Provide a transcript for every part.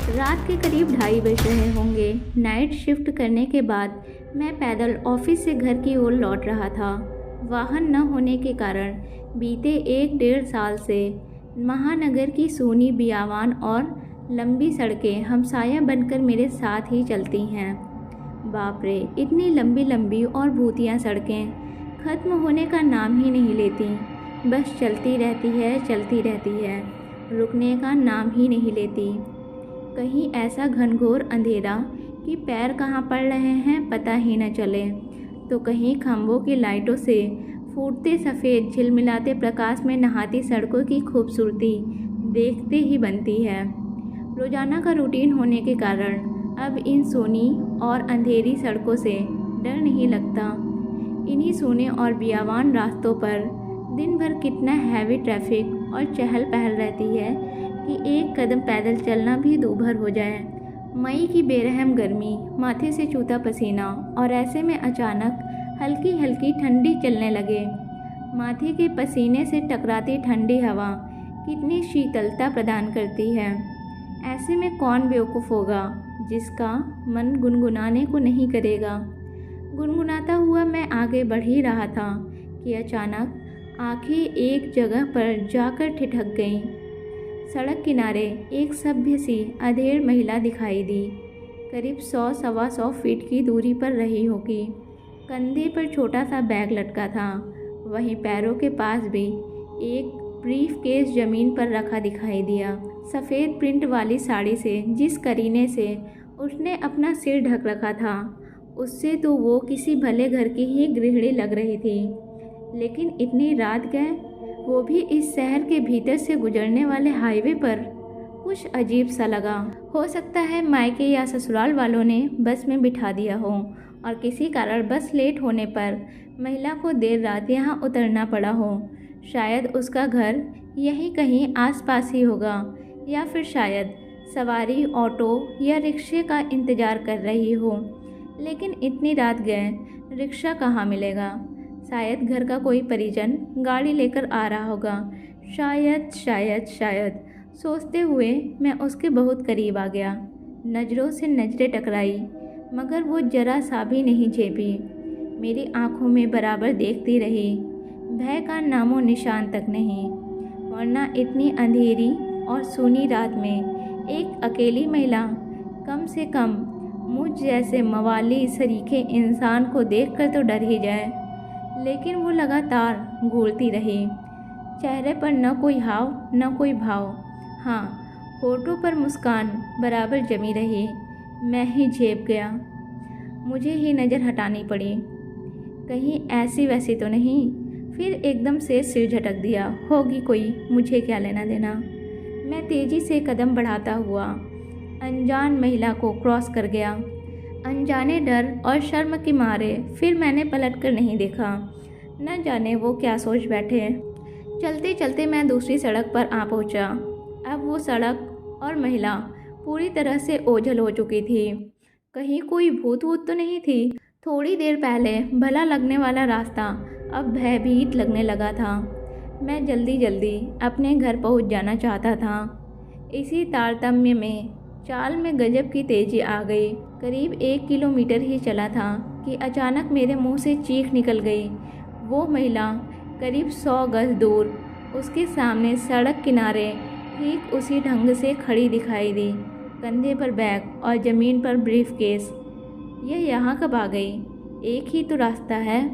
रात के करीब 2:30 बज रहे होंगे। नाइट शिफ्ट करने के बाद मैं पैदल ऑफिस से घर की ओर लौट रहा था। वाहन न होने के कारण बीते 1-1.5 साल से महानगर की सूनी बियावान और लंबी सड़कें हमसाया बनकर मेरे साथ ही चलती हैं। बाप रे, इतनी लंबी लंबी और भूतिया सड़कें ख़त्म होने का नाम ही नहीं लेती। बस चलती रहती है, रुकने का नाम ही नहीं लेती। कहीं ऐसा घनघोर अंधेरा कि पैर कहाँ पड़ रहे हैं पता ही न चले, तो कहीं खंभों की लाइटों से फूटते सफ़ेद झिलमिलाते प्रकाश में नहाती सड़कों की खूबसूरती देखते ही बनती है। रोज़ाना का रूटीन होने के कारण अब इन सूनी और अंधेरी सड़कों से डर नहीं लगता। इन्हीं सूने और बियावान रास्तों पर दिन भर कितना हैवी ट्रैफिक और चहल पहल रहती है कि एक कदम पैदल चलना भी दूभर हो जाए। मई की बेरहम गर्मी, माथे से चूता पसीना और ऐसे में अचानक हल्की हल्की ठंडी चलने लगे। माथे के पसीने से टकराती ठंडी हवा कितनी शीतलता प्रदान करती है। ऐसे में कौन बेवकूफ़ होगा जिसका मन गुनगुनाने को नहीं करेगा। गुनगुनाता हुआ मैं आगे बढ़ ही रहा था कि अचानक आंखें एक जगह पर जाकर ठिठक गईं। सड़क किनारे एक सभ्य सी अधेड़ महिला दिखाई दी। करीब 100-125 फीट की दूरी पर रही होगी। कंधे पर छोटा सा बैग लटका था। वहीं पैरों के पास भी एक ब्रीफ केस ज़मीन पर रखा दिखाई दिया। सफ़ेद प्रिंट वाली साड़ी से जिस करीने से उसने अपना सिर ढक रखा था, उससे तो वो किसी भले घर की ही गृहिणी लग रही थी। लेकिन इतनी रात गए, वो भी इस शहर के भीतर से गुजरने वाले हाईवे पर। कुछ अजीब सा लगा। हो सकता है मायके या ससुराल वालों ने बस में बिठा दिया हो और किसी कारण बस लेट होने पर महिला को देर रात यहाँ उतरना पड़ा हो। शायद उसका घर यहीं कहीं आसपास ही होगा, या फिर शायद सवारी ऑटो या रिक्शे का इंतज़ार कर रही हो। लेकिन इतनी रात गए रिक्शा कहाँ मिलेगा। शायद घर का कोई परिजन गाड़ी लेकर आ रहा होगा। शायद सोचते हुए मैं उसके बहुत करीब आ गया। नज़रों से नज़रें टकराई, मगर वो जरा सा भी नहीं झेपी। मेरी आंखों में बराबर देखती रही। भय का नामो निशान तक नहीं। वरना इतनी अंधेरी और सूनी रात में एक अकेली महिला कम से कम मुझ जैसे मवाली सरीखे इंसान को देखकर तो डर ही जाए। लेकिन वो लगातार घूरती रही। चेहरे पर न कोई हाव न कोई भाव। हाँ, होठों पर मुस्कान बराबर जमी रही। मैं ही झेप गया। मुझे ही नज़र हटानी पड़ी, कहीं ऐसी वैसी तो नहीं। फिर एकदम से सिर झटक दिया। होगी कोई, मुझे क्या लेना देना। मैं तेज़ी से कदम बढ़ाता हुआ अनजान महिला को क्रॉस कर गया। अनजाने डर और शर्म के मारे फिर मैंने पलट कर नहीं देखा। न जाने वो क्या सोच बैठे। चलते चलते मैं दूसरी सड़क पर आ पहुंचा। अब वो सड़क और महिला पूरी तरह से ओझल हो चुकी थी। कहीं कोई भूत वूत तो नहीं थी। थोड़ी देर पहले भला लगने वाला रास्ता अब भयभीत लगने लगा था। मैं जल्दी जल्दी अपने घर पहुंच जाना चाहता था। इसी तारतम्य में चाल में गजब की तेज़ी आ गई। करीब 1 किलोमीटर ही चला था कि अचानक मेरे मुंह से चीख निकल गई। वो महिला करीब 100 गज दूर उसके सामने सड़क किनारे ठीक उसी ढंग से खड़ी दिखाई दी। कंधे पर बैग और ज़मीन पर ब्रीफ केस। यह यहाँ कब आ गई? एक ही तो रास्ता है।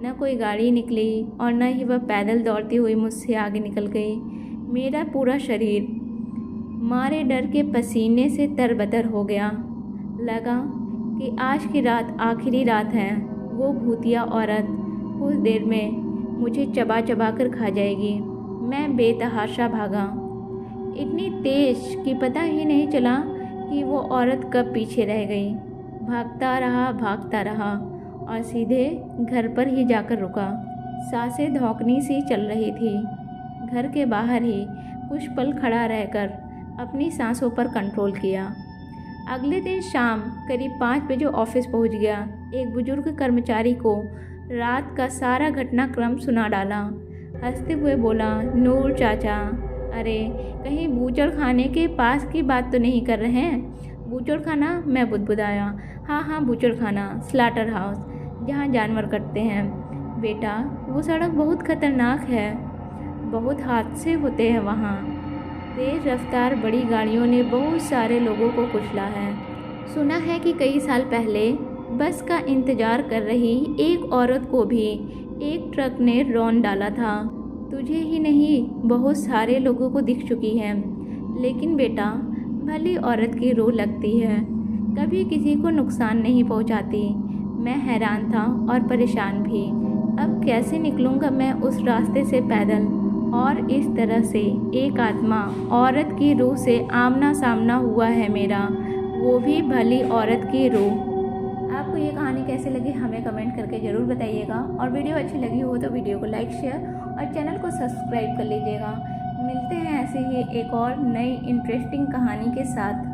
न कोई गाड़ी निकली और न ही वह पैदल दौड़ती हुई मुझसे आगे निकल गई। मेरा पूरा शरीर मारे डर के पसीने से तरबतर हो गया। लगा कि आज की रात आखिरी रात है। वो भूतिया औरत कुछ देर में मुझे चबा चबा कर खा जाएगी। मैं बेतहाशा भागा, इतनी तेज कि पता ही नहीं चला कि वो औरत कब पीछे रह गई। भागता रहा और सीधे घर पर ही जाकर रुका। सांसें धौंकनी सी चल रही थी। घर के बाहर ही कुछ पल खड़ा रहकर अपनी सांसों पर कंट्रोल किया। अगले दिन शाम करीब 5 बजे ऑफिस पहुंच गया। एक बुजुर्ग कर्मचारी को रात का सारा घटनाक्रम सुना डाला। हंसते हुए बोला, नूर चाचा, अरे कहीं बूचड़ खाने के पास की बात तो नहीं कर रहे हैं? बूचड़ खाना? मैं बुदबुदाया। हाँ हाँ, बूचड़ खाना, स्लाटर हाउस, जहाँ जानवर कटते हैं। बेटा, वो सड़क बहुत खतरनाक है, बहुत हादसे होते हैं वहाँ। तेज़ रफ्तार बड़ी गाड़ियों ने बहुत सारे लोगों को कुचला है। सुना है कि कई साल पहले बस का इंतज़ार कर रही एक औरत को भी एक ट्रक ने रौंद डाला था। तुझे ही नहीं, बहुत सारे लोगों को दिख चुकी है। लेकिन बेटा, भली औरत की रूह लगती है, कभी किसी को नुकसान नहीं पहुंचाती। मैं हैरान था और परेशान भी। अब कैसे निकलूँगा मैं उस रास्ते से पैदल, और इस तरह से एक आत्मा औरत की रूह से आमना सामना हुआ है मेरा, वो भी भली औरत की रूह। आपको ये कहानी कैसे लगी हमें कमेंट करके ज़रूर बताइएगा, और वीडियो अच्छी लगी हो तो वीडियो को लाइक, शेयर और चैनल को सब्सक्राइब कर लीजिएगा। मिलते हैं ऐसे ही एक और नई इंटरेस्टिंग कहानी के साथ।